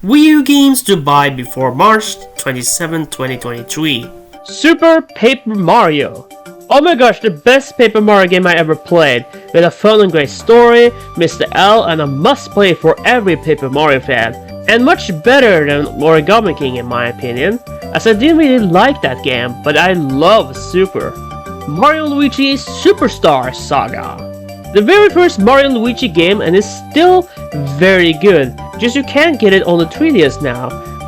Wii U games to buy before March 27, 2023. Super Paper Mario. Oh my gosh, the best Paper Mario game I ever played, with a fun and great story, Mr. L, and a must-play for every Paper Mario fan. And much better than Origami King in my opinion, as I didn't really like that game, but I love Super Mario Luigi Superstar Saga. The very first Mario Luigi game, and it's still very good, just you can't get it on the 3DS now.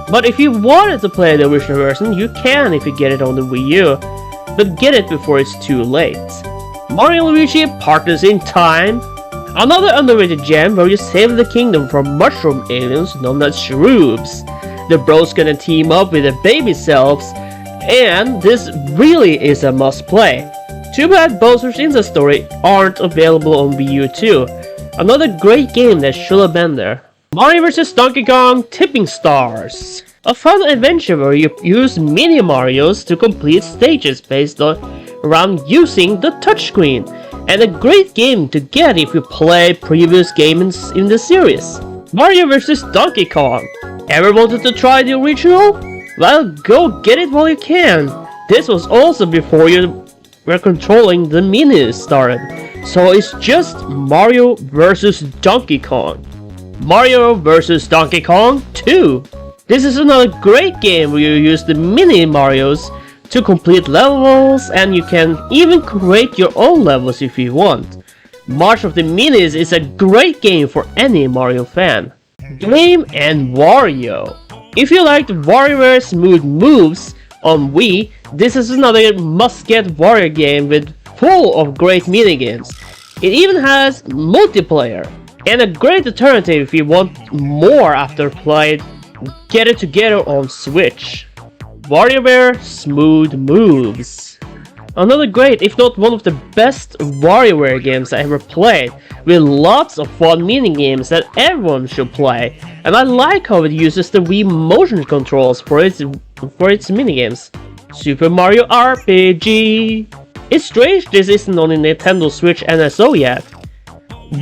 But if you wanted to play the original version, you can if you get it on the Wii U, but get it before it's too late. Mario Luigi Partners in Time. Another underrated gem where you save the kingdom from mushroom aliens known as Shroobs. The bros gonna team up with the baby selves, and this really is a must play. Too bad Bowser's Inside Story aren't available on Wii U too. Another great game that should have been there. Mario vs Donkey Kong Tipping Stars. A fun adventure where you use mini Marios to complete stages based around using the touchscreen. And a great game to get if you play previous games in the series. Mario vs Donkey Kong. Ever wanted to try the original? Well, go get it while you can. This was also before you were controlling the minis started. So it's just Mario vs Donkey Kong. Mario vs Donkey Kong 2. This is another great game where you use the mini Marios to complete levels, and you can even create your own levels if you want. March of the Minis is a great game for any Mario fan. Game & Wario. If you liked WarioWare Smooth Moves on Wii, this is another must-get Wario game with full of great minigames. It even has multiplayer, and a great alternative if you want more after played Get It Together on Switch. WarioWare Smooth Moves. Another great, if not one of the best WarioWare games I ever played, with lots of fun minigames that everyone should play, and I like how it uses the Wii motion controls for its minigames. Super Mario RPG. It's strange this isn't on the Nintendo Switch NSO yet,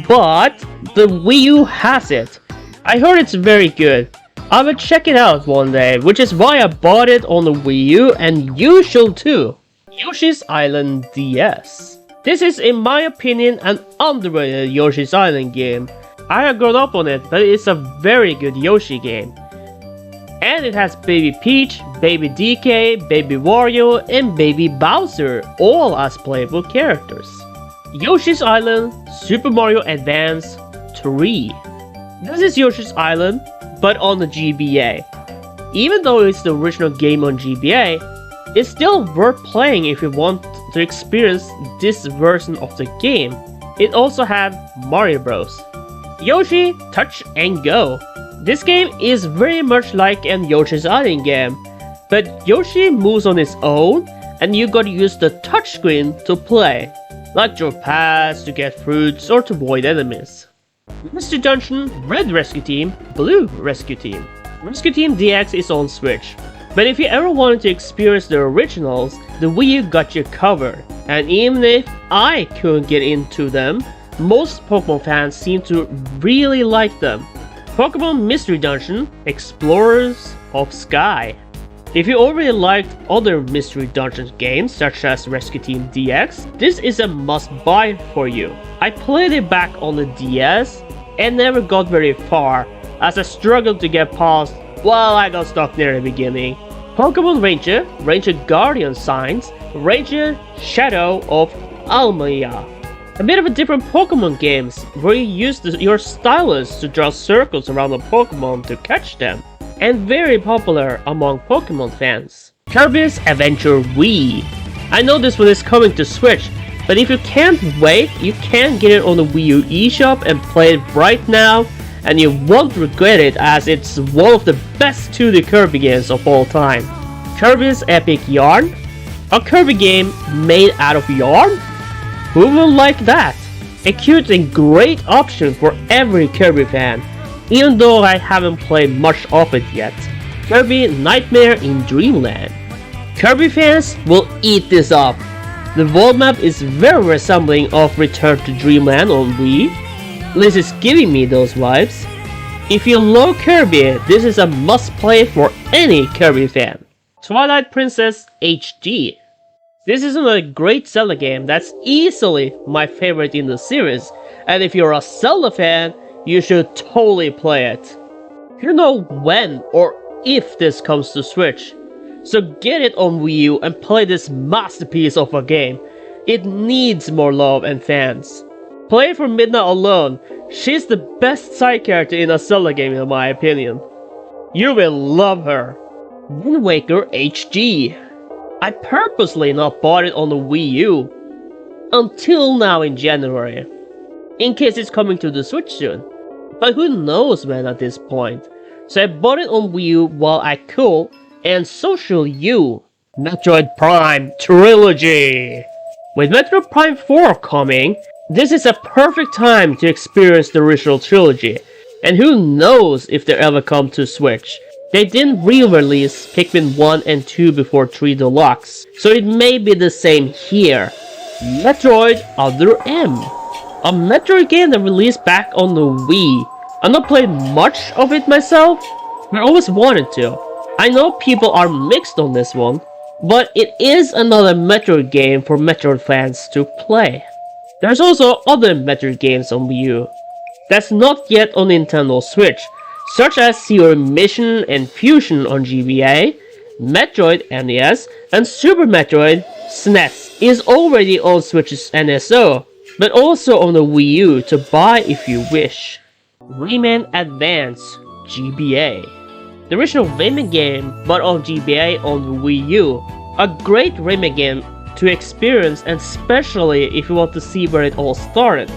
but the Wii U has it. I heard it's very good. I will check it out one day, which is why I bought it on the Wii U, and you should too. Yoshi's Island DS. This is, in my opinion, an underrated Yoshi's Island game. I have grown up on it, but it's a very good Yoshi game. And it has Baby Peach, Baby DK, Baby Wario, and Baby Bowser, all as playable characters. Yoshi's Island Super Mario Advance 3. This is Yoshi's Island, but on the GBA. Even though it's the original game on GBA, it's still worth playing if you want to experience this version of the game. It also has Mario Bros. Yoshi Touch and Go. This game is very much like an Yoshi's Island game, but Yoshi moves on his own and you gotta use the touchscreen to play, like your pass to get fruits or to avoid enemies. Mystery Dungeon Red Rescue Team, Blue Rescue Team. Rescue Team DX is on Switch, but if you ever wanted to experience the originals, the Wii U got you covered. And even if I couldn't get into them, most Pokemon fans seem to really like them. Pokemon Mystery Dungeon Explorers of Sky. If you already liked other Mystery Dungeon games such as Rescue Team DX, this is a must-buy for you. I played it back on the DS and never got very far, as I struggled to get past, well, I got stuck near the beginning. Pokemon Ranger, Ranger Guardian Signs, Ranger Shadow of Almaya. A bit of a different Pokemon games, where you use your stylus to draw circles around the Pokemon to catch them, and very popular among Pokemon fans. Kirby's Adventure Wii. I know this one is coming to Switch, but if you can't wait, you can get it on the Wii U eShop and play it right now, and you won't regret it, as it's one of the best 2D Kirby games of all time. Kirby's Epic Yarn? A Kirby game made out of yarn? Who will like that? A cute and great option for every Kirby fan, even though I haven't played much of it yet. Kirby Nightmare in Dreamland. Kirby fans will eat this up. The world map is very resembling of Return to Dreamland on Wii. This is giving me those vibes. If you love Kirby, this is a must-play for any Kirby fan. Twilight Princess HD. This is another great Zelda game that's easily my favorite in the series, and if you're a Zelda fan, you should totally play it. You know when or if this comes to Switch, so get it on Wii U and play this masterpiece of a game. It needs more love and fans. Play for Midna alone. She's the best side character in a Zelda game in my opinion. You will love her. Wind Waker HD. I purposely not bought it on the Wii U until now in January, in case it's coming to the Switch soon. But who knows when at this point. So I bought it on Wii U while I could, and so should you. Metroid Prime Trilogy. With Metroid Prime 4 coming, this is a perfect time to experience the original trilogy, and who knows if they ever come to Switch. They didn't re-release Pikmin 1 and 2 before 3 Deluxe, so it may be the same here. Metroid Other M. A Metroid game that released back on the Wii. I've not played much of it myself, but I always wanted to. I know people are mixed on this one, but it is another Metroid game for Metroid fans to play. There's also other Metroid games on Wii U that's not yet on Nintendo Switch, such as Zero Mission and Fusion on GBA, Metroid NES, and Super Metroid SNES is already on Switch's NSO, but also on the Wii U to buy if you wish. Rayman Advance GBA. The original Rayman game, but on GBA on the Wii U. A great Rayman game to experience, and especially if you want to see where it all started.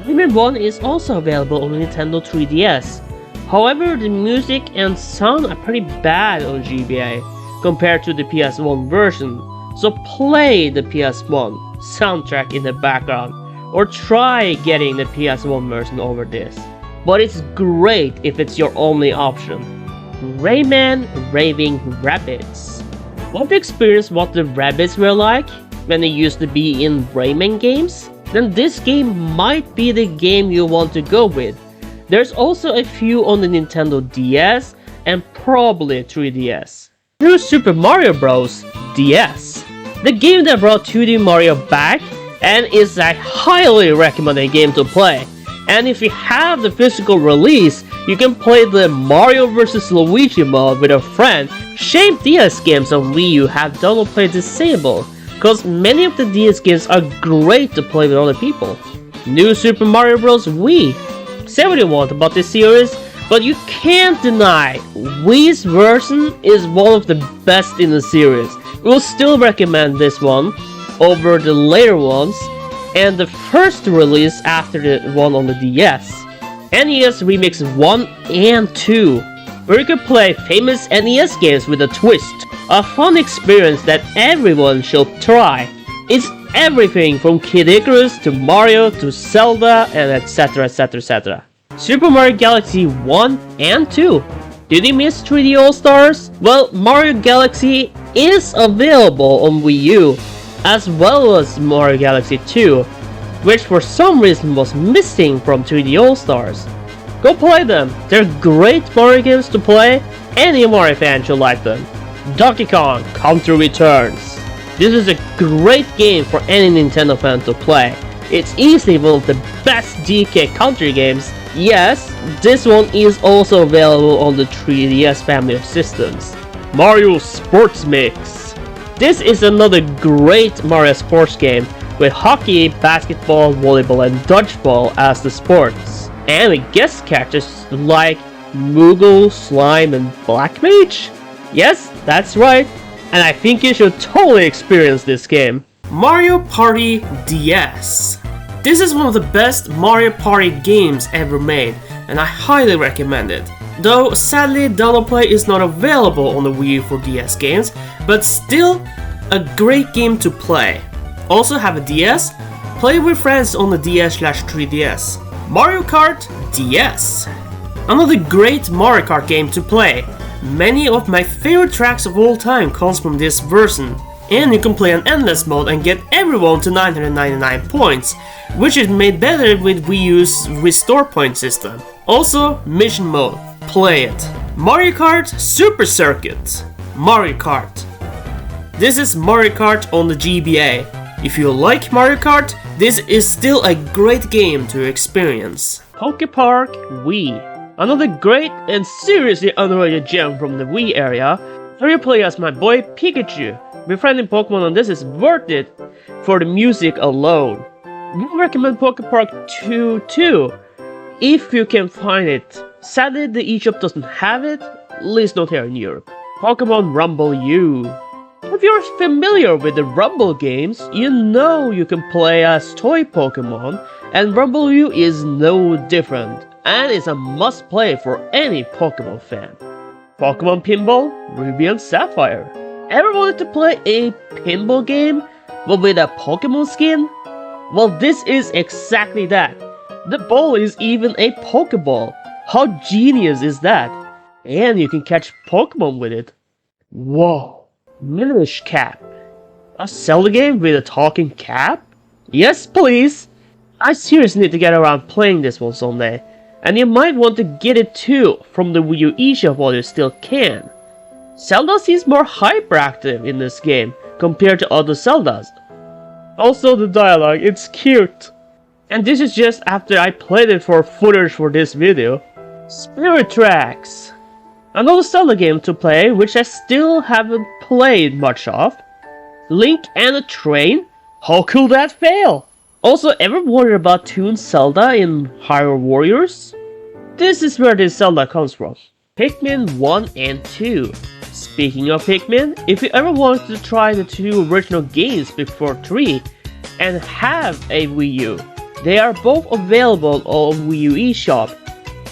Rayman 1 is also available on Nintendo 3DS. However, the music and sound are pretty bad on GBA compared to the PS1 version, so play the PS1 soundtrack in the background, or try getting the PS1 version over this. But it's great if it's your only option. Rayman Raving Rabbids. Want to experience what the rabbits were like when they used to be in Rayman games? Then this game might be the game you want to go with. There's also a few on the Nintendo DS and probably 3DS. New Super Mario Bros. DS. The game that brought 2D Mario back and is a highly recommended game to play. And if you have the physical release, you can play the Mario vs Luigi mode with a friend. Shame DS games on Wii U have download play disabled, cause many of the DS games are great to play with other people. New Super Mario Bros. Wii. Say what you want about this series, but you can't deny Wii's version is one of the best in the series. We'll still recommend this one over the later ones, and the first release after the one on the DS. NES Remix 1 and 2, where you can play famous NES games with a twist. A fun experience that everyone should try. It's everything from Kid Icarus to Mario to Zelda and etc etc etc. Super Mario Galaxy 1 and 2. Did you miss 3D All-Stars? Well, Mario Galaxy is available on Wii U, as well as Mario Galaxy 2, which for some reason was missing from 3D All-Stars. Go play them, they're great Mario games to play, any Mario fan should like them. Donkey Kong Country Returns. This is a great game for any Nintendo fan to play. It's easily one of the best DK country games. Yes, this one is also available on the 3DS family of systems. Mario Sports Mix. This is another great Mario sports game with hockey, basketball, volleyball and dodgeball as the sports. And with guest characters like Moogle, Slime and Black Mage? Yes, that's right. And I think you should totally experience this game. Mario Party DS. This is one of the best Mario Party games ever made, and I highly recommend it. Though sadly download play is not available on the Wii U for DS games, but still a great game to play. Also have a DS? Play with friends on the DS/3DS. Mario Kart DS. Another great Mario Kart game to play. Many of my favorite tracks of all time comes from this version. And you can play on endless mode and get everyone to 999 points, which is made better with Wii U's restore point system. Also, mission mode, play it. Mario Kart Super Circuit, Mario Kart. This is Mario Kart on the GBA. If you like Mario Kart, this is still a great game to experience. Poke Park Wii. Another great and seriously underrated gem from the Wii area, where you play as my boy Pikachu. Befriending Pokemon on this is worth it for the music alone. We recommend Poke Park 2 too, if you can find it. Sadly, the eShop doesn't have it, at least not here in Europe. Pokemon Rumble U. If you're familiar with the Rumble games, you know you can play as toy Pokemon, and Rumble U is no different, and is a must-play for any Pokemon fan. Pokemon Pinball Ruby and Sapphire. Ever wanted to play a pinball game, but with a Pokemon skin? Well, this is exactly that. The ball is even a Pokeball. How genius is that? And you can catch Pokemon with it. Whoa. Minish Cap. A Zelda game with a talking cap? Yes, please! I seriously need to get around playing this one someday. And you might want to get it too from the Wii U eShop while you still can. Zelda seems more hyperactive in this game compared to other Zeldas. Also the dialogue, it's cute. And this is just after I played it for footage for this video. Spirit Tracks. Another Zelda game to play which I still haven't played much of. Link and a Train? How could that fail? Also, ever wondered about Toon Zelda in Hyrule Warriors? This is where this Zelda comes from. Pikmin 1 and 2. Speaking of Pikmin, if you ever wanted to try the two original games before 3 and have a Wii U, they are both available on Wii U eShop,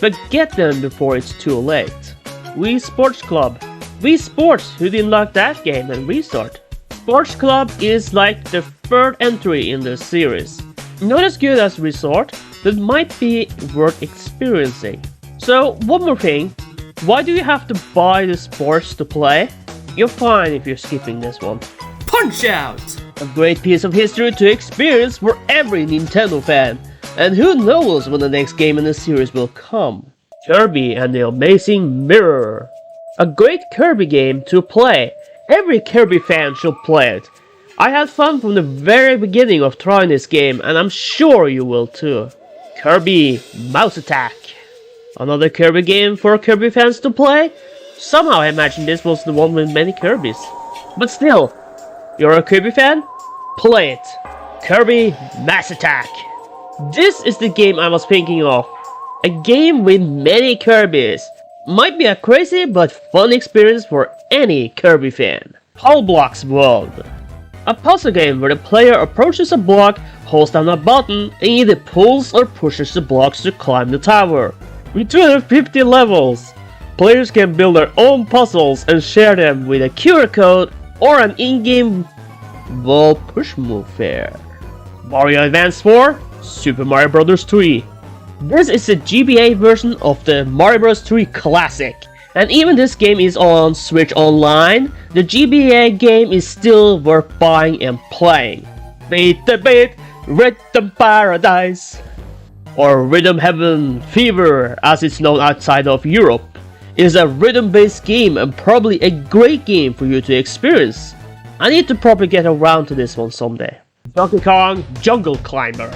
but get them before it's too late. Wii Sports Club. Wii Sports, who didn't like that game and restart. Sports Club is like the third entry in the series. Not as good as Resort, but might be worth experiencing. So, one more thing. Why do you have to buy the sports to play? You're fine if you're skipping this one. Punch Out! A great piece of history to experience for every Nintendo fan. And who knows when the next game in the series will come. Kirby and the Amazing Mirror. A great Kirby game to play. Every Kirby fan should play it. I had fun from the very beginning of trying this game, and I'm sure you will too. Kirby Mouse Attack. Another Kirby game for Kirby fans to play? Somehow I imagined this was the one with many Kirbys. But still, you're a Kirby fan? Play it. Kirby Mass Attack. This is the game I was thinking of. A game with many Kirbys. Might be a crazy but fun experience for any Kirby fan. Puzzleblock's World. A puzzle game where the player approaches a block, holds down a button, and either pulls or pushes the blocks to climb the tower. With 250 levels, players can build their own puzzles and share them with a QR code or an in-game wall push move fair. Mario Advance 4, Super Mario Bros. 3. This is a GBA version of the Mario Bros. 3 classic. And even this game is on Switch Online, the GBA game is still worth buying and playing. Beat the beat, Rhythm Paradise. Or Rhythm Heaven Fever, as it's known outside of Europe, is a rhythm-based game and probably a great game for you to experience. I need to probably get around to this one someday. Donkey Kong Jungle Climber.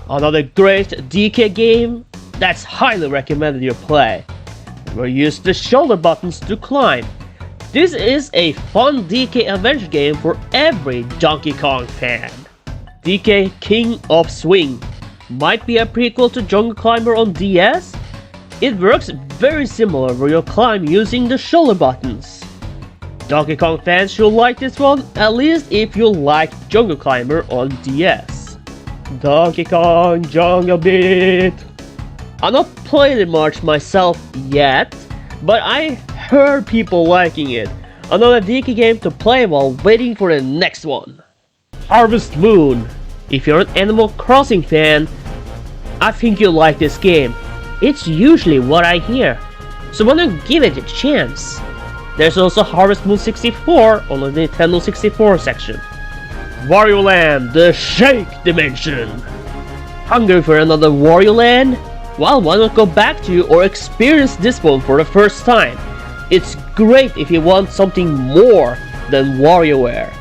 Another great DK game that's highly recommended you play. Where you use the shoulder buttons to climb. This is a fun DK adventure game for every Donkey Kong fan. DK King of Swing. Might be a prequel to Jungle Climber on DS. It works very similar where you climb using the shoulder buttons. Donkey Kong fans should like this one, at least if you like Jungle Climber on DS. Donkey Kong Jungle Beat. I've not played it much myself yet, but I heard people liking it. Another DK game to play while waiting for the next one. Harvest Moon. If you're an Animal Crossing fan, I think you'll like this game. It's usually what I hear, so why not give it a chance? There's also Harvest Moon 64 on the Nintendo 64 section. Wario Land, the Shake Dimension. Hungry for another Wario Land? Well, why not go back to or experience this one for the first time? It's great if you want something more than WarioWare.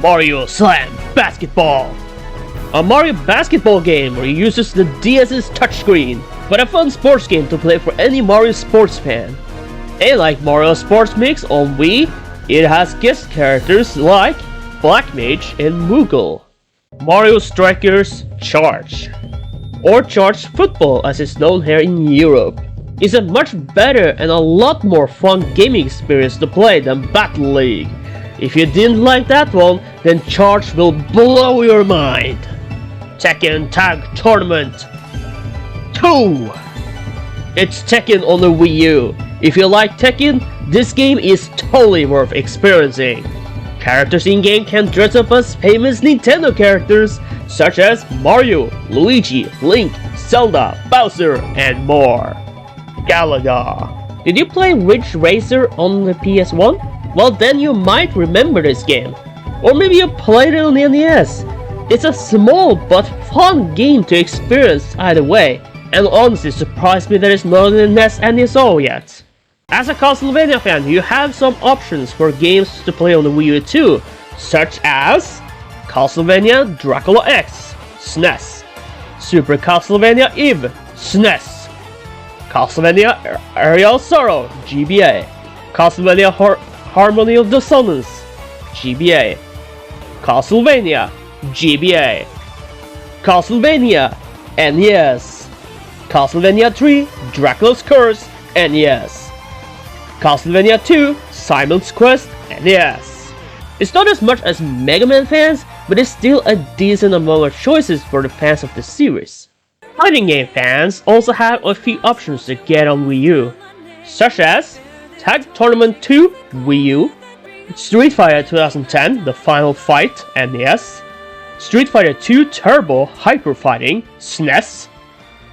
Mario Slam Basketball! A Mario basketball game where you uses the DS's touchscreen, but a fun sports game to play for any Mario sports fan. And like Mario Sports Mix on Wii, it has guest characters like Black Mage and Moogle. Mario Strikers Charge, or Charge Football as it's known here in Europe, is a much better and a lot more fun gaming experience to play than Battle League. If you didn't like that one, then Charge will blow your mind. Tekken Tag Tournament 2. It's Tekken on the Wii U. If you like Tekken, this game is totally worth experiencing. Characters in-game can dress up as famous Nintendo characters such as Mario, Luigi, Link, Zelda, Bowser, and more. Galaga. Did you play Ridge Racer on the PS1? Well, then you might remember this game. Or maybe you played it on the NES. It's a small but fun game to experience either way, and honestly surprised me that it's not on the NES and NESO yet. As a Castlevania fan, you have some options for games to play on the Wii U too, such as Castlevania Dracula X, SNES, Super Castlevania Eve, SNES, Castlevania Area of Sorrow, GBA, Castlevania Harmony of Dissonance, GBA, Castlevania, GBA, Castlevania, NES, Castlevania 3, Dracula's Curse, NES, Castlevania 2, Simon's Quest, NES. It's not as much as Mega Man fans, but it's still a decent amount of choices for the fans of the series. Fighting game fans also have a few options to get on Wii U, such as Tag Tournament 2 Wii U, Street Fighter 2010 The Final Fight NES, Street Fighter 2 Turbo Hyper Fighting SNES,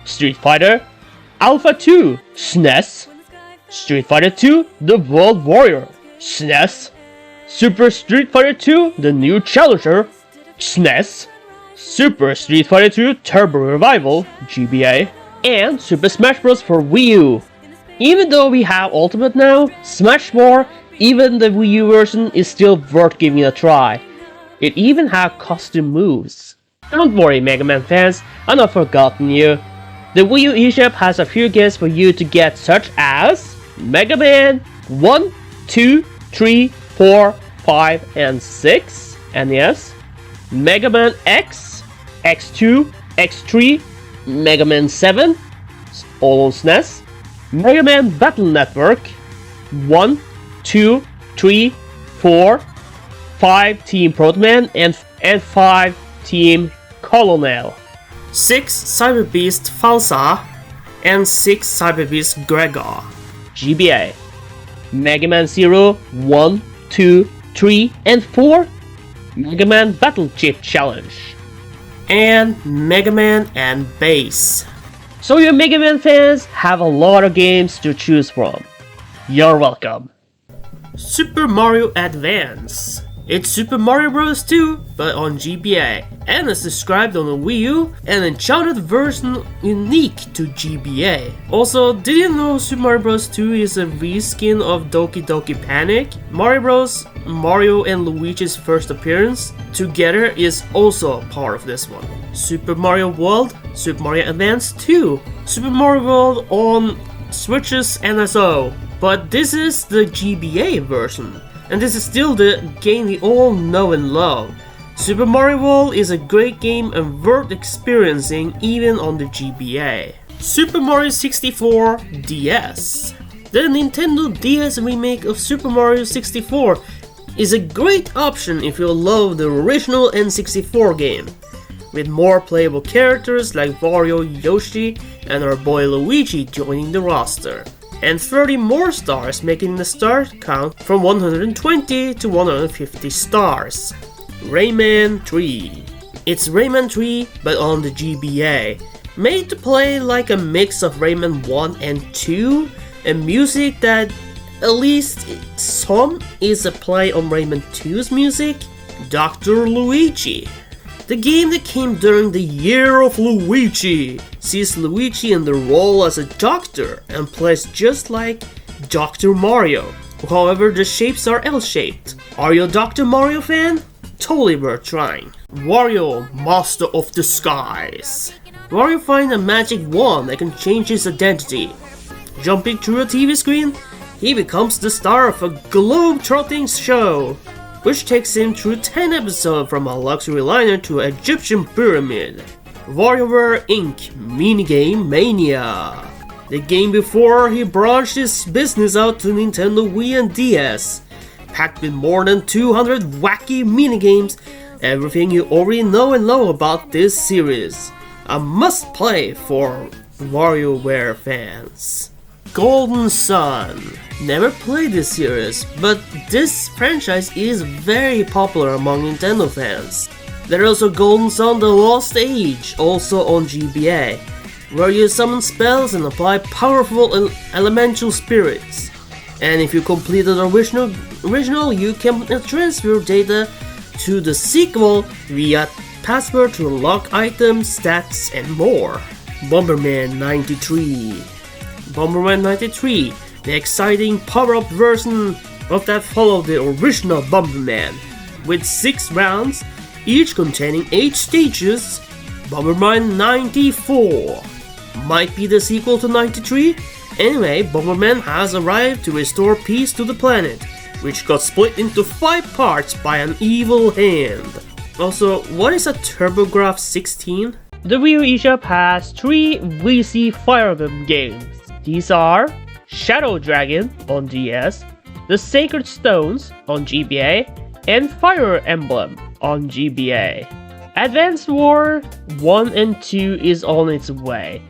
Street Fighter Alpha 2 SNES, Street Fighter 2 The World Warrior SNES, Super Street Fighter 2 The New Challenger SNES, Super Street Fighter 2 Turbo Revival GBA, and Super Smash Bros. For Wii U. Even though we have Ultimate now, Smash 4, even the Wii U version is still worth giving a try. It even has custom moves. Don't worry Mega Man fans, I've not forgotten you. The Wii U eShop has a few games for you to get, such as Mega Man 1, 2, 3, 4, 5, and 6 NES, Mega Man X, X2, X3, Mega Man 7, all on SNES, Mega Man Battle Network, 1, 2, 3, 4, 5 Team Protoman, and 5 Team Colonel, 6 Cyber Beast Falsa, and 6 Cyber Beast Gregor. GBA, Mega Man 0, 1, 2, 3, and 4, Mega Man Battle Chip Challenge, and Mega Man and Bass. So you Mega Man fans have a lot of games to choose from. You're welcome. Super Mario Advance. It's Super Mario Bros. 2, but on GBA, and is described on the Wii U, an enchanted version unique to GBA. Also, did you know Super Mario Bros. 2 is a reskin of Doki Doki Panic? Mario Bros., Mario and Luigi's first appearance together is also a part of this one. Super Mario World, Super Mario Advance 2, Super Mario World on Switch's NSO, but this is the GBA version. And this is still the game we all know and love. Super Mario World is a great game and worth experiencing even on the GBA. Super Mario 64 DS. The Nintendo DS remake of Super Mario 64 is a great option if you love the original N64 game, with more playable characters like Wario, Yoshi, and our boy Luigi joining the roster, and 30 more stars, making the star count from 120 to 150 stars. Rayman 3. It's Rayman 3 but on the GBA, made to play like a mix of Rayman 1 and 2, and music that at least some is a play on Rayman 2's music. Dr. Luigi. The game that came during the year of Luigi sees Luigi in the role as a doctor and plays just like Dr. Mario. However, the shapes are L-shaped. Are you a Dr. Mario fan? Totally worth trying. Wario, Master of Disguise. Wario finds a magic wand that can change his identity. Jumping through a TV screen, he becomes the star of a globe-trotting show, which takes him through 10 episodes from a luxury liner to an Egyptian pyramid. WarioWare Inc. Minigame Mania. The game before he branched his business out to Nintendo Wii and DS, packed with more than 200 wacky minigames, everything you already know and love about this series. A must-play for WarioWare fans. Golden Sun. Never played this series, but this franchise is very popular among Nintendo fans. There is also Golden Sun The Lost Age, also on GBA, where you summon spells and apply powerful elemental spirits. And if you complete the original, you can transfer data to the sequel via password to unlock items, stats, and more. Bomberman 93. Bomberman 93, the exciting power-up version of that followed the original Bomberman, with 6 rounds, each containing 8 stages. Bomberman 94 might be the sequel to 93. Anyway, Bomberman has arrived to restore peace to the planet, which got split into 5 parts by an evil hand. Also, what is a TurboGrafx 16? The Wii U eShop has 3 VC Fire Emblem games. These are Shadow Dragon on DS, The Sacred Stones on GBA, and Fire Emblem on GBA. Advance War 1 and 2 is on its way,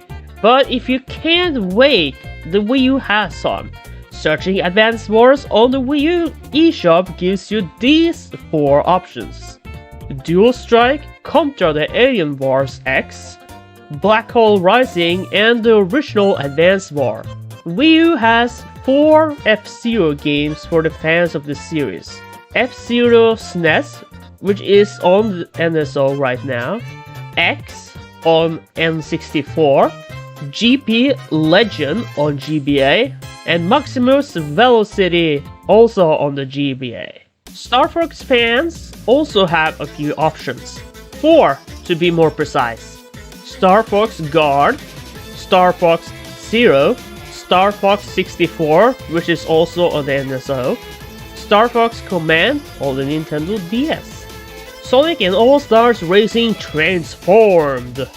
but if you can't wait, the Wii U has some. Searching Advance Wars on the Wii U eShop gives you these 4 options: Dual Strike contra the Alien Wars X, Black Hole Rising, and the original Advance War. Wii U has 4 F-Zero games for the fans of the series. F-Zero SNES, which is on the NSO right now, X on N64, GP Legend on GBA, and Maximus Velocity also on the GBA. Star Fox fans also have a few options. 4 to be more precise. Star Fox Guard, Star Fox Zero, Star Fox 64, which is also on the NSO, Star Fox Command on the Nintendo DS. Sonic and All-Stars Racing Transformed.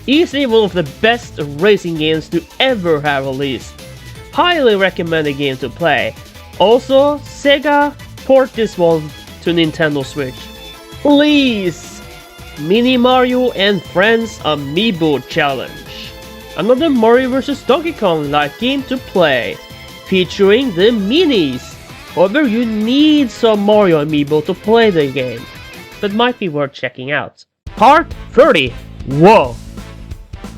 Easily one of the best racing games to ever have released. Highly recommended game to play. Also, Sega port this one to Nintendo Switch. Please! Mini Mario and Friends Amiibo Challenge. Another Mario vs Donkey Kong like game to play, featuring the minis. However, you need some Mario Amiibo to play the game, but might be worth checking out. Part 30. Whoa.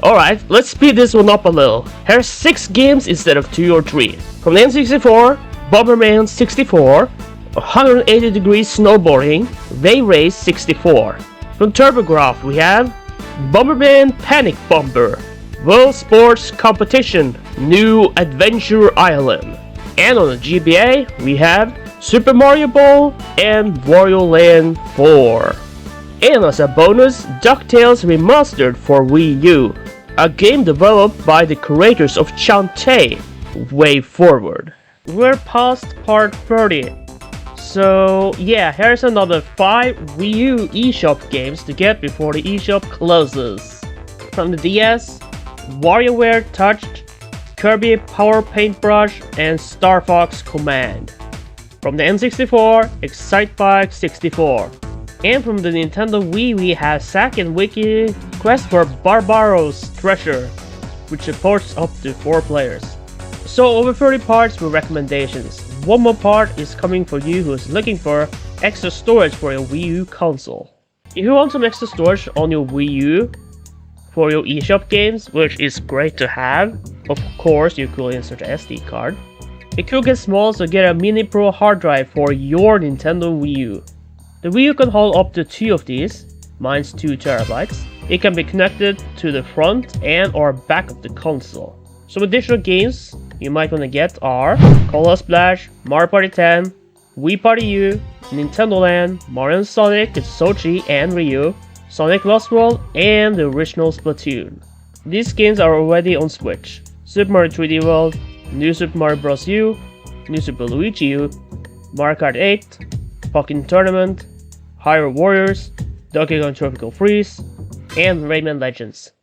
Alright, let's speed this one up a little. Here's 6 games instead of 2 or 3. From the N64, Bomberman 64, 180 Degrees Snowboarding, Ray Race 64. From TurboGrafx we have Bomberman Panic Bomber, World Sports Competition, New Adventure Island. And on the GBA we have Super Mario Ball and Wario Land 4. And as a bonus, DuckTales Remastered for Wii U, a game developed by the creators of Shantae. Way forward. We're past part 30. So yeah, here's another 5 Wii U eShop games to get before the eShop closes. From the DS, WarioWare Touched, Kirby Power Paintbrush, and Star Fox Command. From the N64, Excitebike 64. And from the Nintendo Wii we have Zack and Wiki Quest for Barbaros Treasure, which supports up to 4 players. So over 30 parts with recommendations. One more part is coming for you who is looking for extra storage for your Wii U console. If you want some extra storage on your Wii U for your eShop games, which is great to have, of course you could insert an SD card. It could get small, so get a Mini Pro hard drive for your Nintendo Wii U. The Wii U can hold up to 2 of these, mine's 2 terabytes. It can be connected to the front and or back of the console. Some additional games you might want to get are Color Splash, Mario Party 10, Wii Party U, Nintendo Land, Mario & Sonic, Sochi and Ryu, Sonic Lost World, and the original Splatoon. These games are already on Switch. Super Mario 3D World, New Super Mario Bros. U, New Super Luigi U, Mario Kart 8, Pokken Tournament, Hyrule Warriors, Donkey Kong Tropical Freeze, and Rayman Legends.